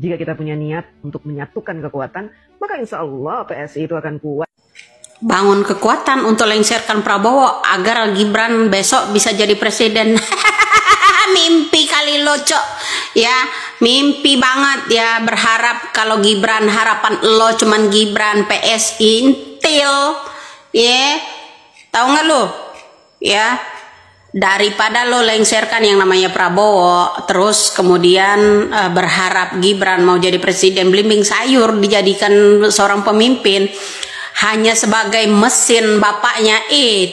Jika kita punya niat untuk menyatukan kekuatan, maka insya Allah PSI itu akan kuat. Bangun kekuatan untuk lengserkan Prabowo agar Gibran besok bisa jadi presiden. Mimpi kali lo, Cok. Ya, mimpi banget ya, berharap kalau Gibran, harapan lo cuman Gibran PSI intil. Ya, tahu nggak lo? Ya, daripada lo lengserkan yang namanya Prabowo, terus kemudian berharap Gibran mau jadi presiden, belimbing sayur dijadikan seorang pemimpin hanya sebagai mesin bapaknya.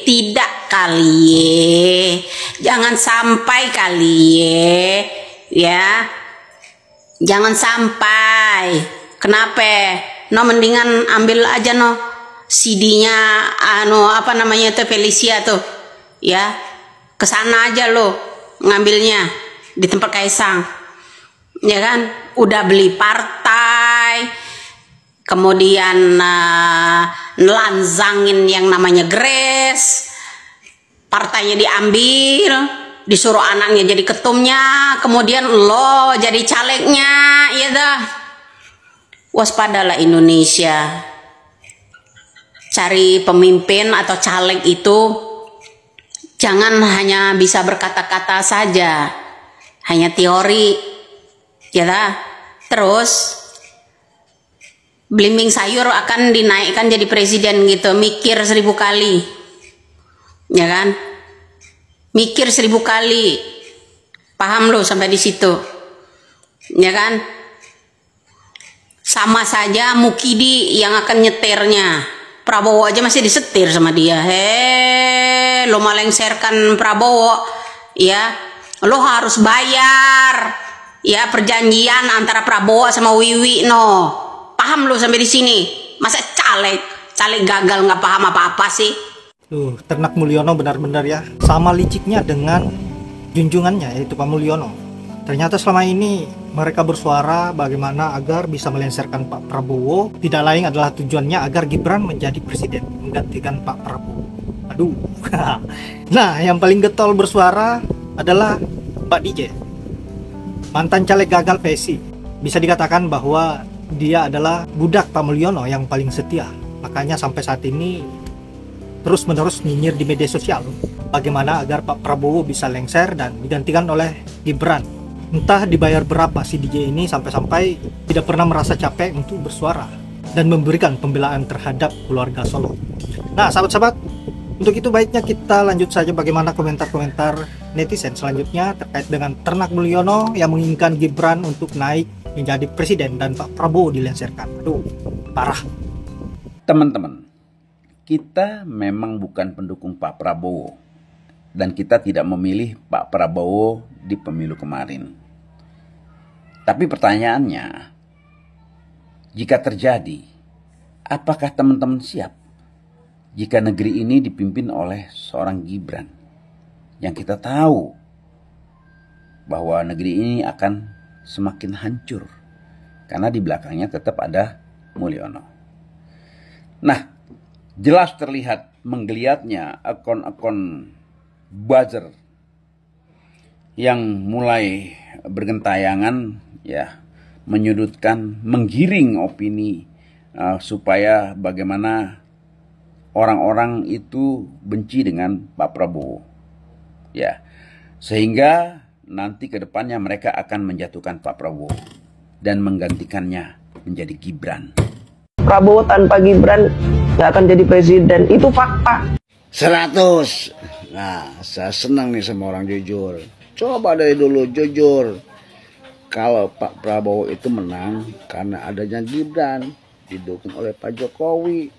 Tidak kali, jangan sampai kali, ya, jangan sampai. Kenapa? No, mendingan ambil aja no CD-nya apa namanya itu, Felicia tuh, ya, kesana aja lo ngambilnya di tempat Kaisang, ya kan? Udah beli partai, kemudian nelanzangin yang namanya Grace, partainya diambil, disuruh anaknya jadi ketumnya, kemudian lo jadi calegnya, ya dah. Waspadalah Indonesia, cari pemimpin atau caleg itu jangan hanya bisa berkata-kata saja, hanya teori, ya dah. Terus belimbing sayur akan dinaikkan jadi presiden gitu, mikir 1000 kali, ya kan? Mikir 1000 kali, paham lo sampai di situ, ya kan? Sama saja Mukidi yang akan nyetirnya, Prabowo aja masih disetir sama dia. Lo malengserkan Prabowo, ya, lo harus bayar, ya, perjanjian antara Prabowo sama Wiwi, no. Paham lu sampai di sini? Masa caleg gagal nggak paham apa-apa sih? Ternak Mulyono benar-benar ya sama liciknya dengan junjungannya, yaitu Pak Mulyono. Ternyata selama ini mereka bersuara bagaimana agar bisa melengsarkan Pak Prabowo. Tidak lain adalah tujuannya agar Gibran menjadi presiden, menggantikan Pak Prabowo. Aduh. Nah, yang paling getol bersuara adalah Pak DJ, mantan caleg gagal PSI. Bisa dikatakan bahwa dia adalah budak Pak Mulyono yang paling setia. Makanya sampai saat ini terus-menerus nyinyir di media sosial bagaimana agar Pak Prabowo bisa lengser dan digantikan oleh Gibran. Entah dibayar berapa si DJ ini sampai-sampai tidak pernah merasa capek untuk bersuara dan memberikan pembelaan terhadap keluarga Solo. Nah, sahabat-sahabat, untuk itu baiknya kita lanjut saja bagaimana komentar-komentar netizen selanjutnya terkait dengan Ternak Mulyono yang menginginkan Gibran untuk naik menjadi presiden dan Pak Prabowo dilengsarkan. Aduh, parah. Teman-teman, kita memang bukan pendukung Pak Prabowo dan kita tidak memilih Pak Prabowo di pemilu kemarin. Tapi pertanyaannya, jika terjadi, apakah teman-teman siap jika negeri ini dipimpin oleh seorang Gibran yang kita tahu bahwa negeri ini akan semakin hancur karena di belakangnya tetap ada Mulyono. Nah, jelas terlihat menggeliatnya akun-akun buzzer yang mulai bergentayangan, ya, menyudutkan, menggiring opini supaya bagaimana orang-orang itu benci dengan Pak Prabowo, ya, sehingga nanti ke depannya mereka akan menjatuhkan Pak Prabowo dan menggantikannya menjadi Gibran. Prabowo tanpa Gibran nggak akan jadi presiden, itu fakta. 100. Nah, saya senang nih sama orang jujur. Coba dari dulu jujur. Kalau Pak Prabowo itu menang karena adanya Gibran, didukung oleh Pak Jokowi,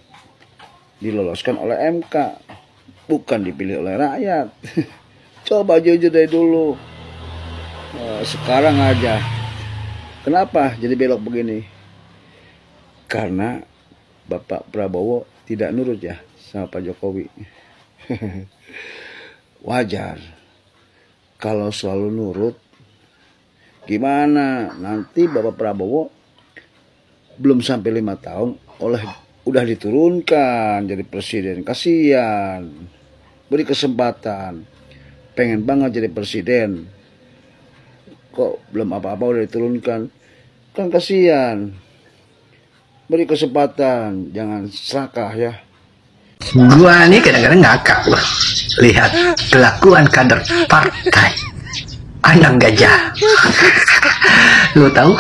diloloskan oleh MK, bukan dipilih oleh rakyat. Coba jujur dari dulu. Sekarang aja kenapa jadi belok begini? Karena Bapak Prabowo tidak nurut ya sama Pak Jokowi. Wajar kalau selalu nurut. Gimana nanti Bapak Prabowo belum sampai 5 tahun udah diturunkan jadi presiden? Kasihan, beri kesempatan, pengen banget jadi presiden, kok belum apa-apa udah diturunkan. Kan kasihan. Beri kesempatan, jangan serakah ya. Gua nih kadang-kadang ngakak loh lihat kelakuan kader partai anak gajah. Lu tahu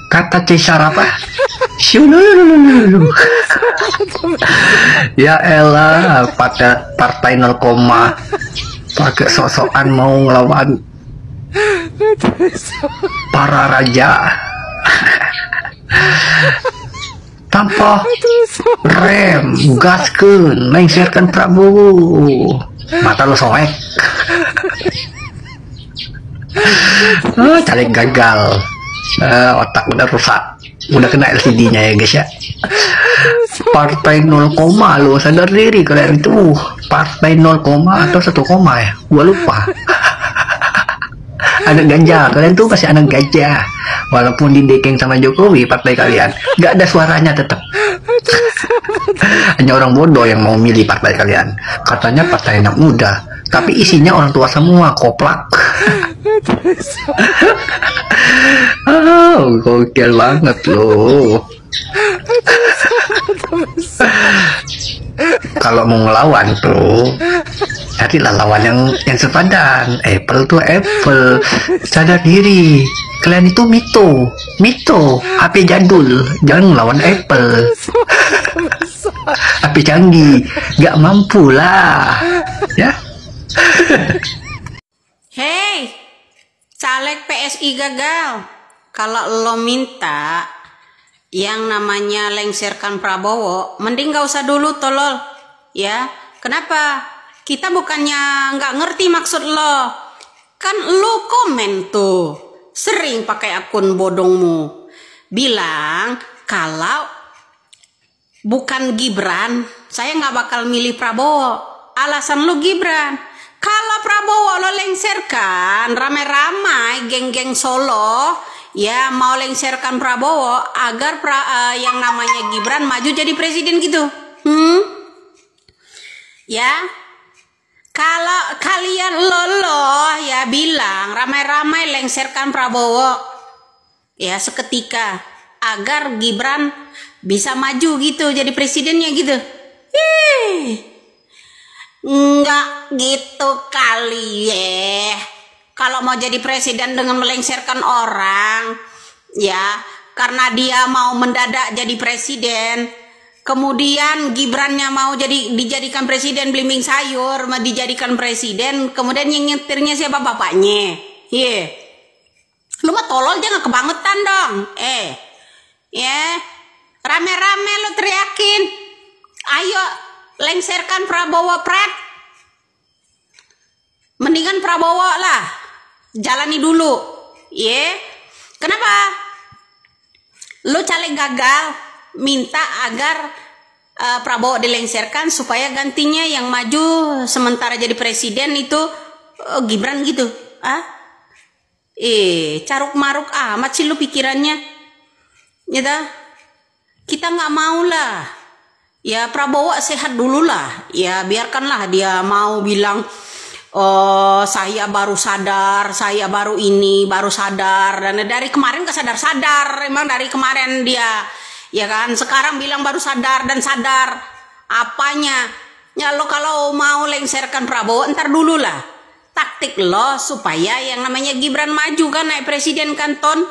kata Cesar apa? Shululululu. Ya elah, partai 0, pakai sok-sokan mau ngelawan para raja tanpa rem, gaskeun, lengserkan Prabowo. Mata lo soek. Caleg gagal. Otak udah rusak. Udah kena LCD-nya ya guys ya. Partai 0, lo sadar diri kalian itu. Partai 0, atau 1, ya. Gua lupa. Anak gajah, kalian tuh masih anak gajah. Walaupun didekeng sama Jokowi, partai kalian gak ada suaranya tetap. Hanya orang bodoh yang mau milih partai kalian. Katanya partai anak muda, tapi isinya orang tua semua, koplak. Oh, gokil banget loh. Kalau mau ngelawan tuh, carilah lawan yang sepadan. Apple tuh Apple, sadar diri. Kalian itu mito, HP jadul, jangan ngelawan Apple. HP canggih, gak mampu lah, ya. Hei, caleg PSI gagal. Kalau lo minta yang namanya lengserkan Prabowo, mending gak usah dulu tolol, ya. Kenapa? Kita bukannya nggak ngerti maksud lo, kan lo komen tuh, sering pakai akun bodongmu, bilang kalau bukan Gibran, saya nggak bakal milih Prabowo. Alasan lo Gibran. Kalau Prabowo lo lengserkan, ramai-ramai geng-geng Solo, ya mau lengserkan Prabowo agar yang namanya Gibran maju jadi presiden gitu. Ya, kalau kalian lolo ya bilang ramai-ramai lengserkan Prabowo ya seketika agar Gibran bisa maju gitu jadi presidennya gitu. Enggak gitu kali ya. Kalau mau jadi presiden dengan melengserkan orang, ya karena dia mau mendadak jadi presiden, kemudian Gibrannya mau dijadikan presiden belimbing sayur, mau dijadikan presiden, kemudian yang nyetirnya siapa? Bapaknya. Lu mah tolol, jangan kebangetan dong. Ya, rame-rame lu teriakin, ayo lengserkan Prabowo pret. Mendingan Prabowo lah, jalani dulu. Kenapa? Lu caleg gagal, minta agar Prabowo dilengserkan supaya gantinya yang maju sementara jadi presiden itu Gibran gitu. Caruk maruk amat sih lu pikirannya. Ya, kita nggak mau lah. Ya Prabowo sehat dulu lah. Ya biarkanlah dia mau bilang, saya baru sadar, saya baru sadar, dan dari kemarin gak sadar-sadar, emang dari kemarin dia, ya kan, sekarang bilang baru sadar dan sadar, apanya, ya lo kalau mau lengserkan Prabowo, ntar dulu lah, taktik lo supaya yang namanya Gibran maju kan, naik presiden kan, Ton,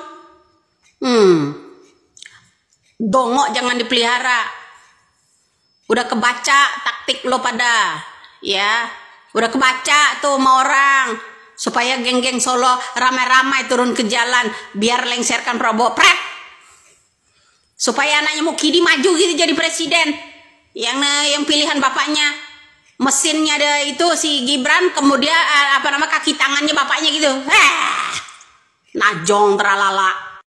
dongok jangan dipelihara, udah kebaca taktik lo pada, ya, udah kebaca tuh sama orang supaya geng-geng Solo ramai-ramai turun ke jalan biar lengserkan Prabowo pret supaya anaknya Mukidi maju gitu jadi presiden yang pilihan bapaknya mesinnya ada itu si Gibran, kemudian kaki tangannya bapaknya gitu najong teralala.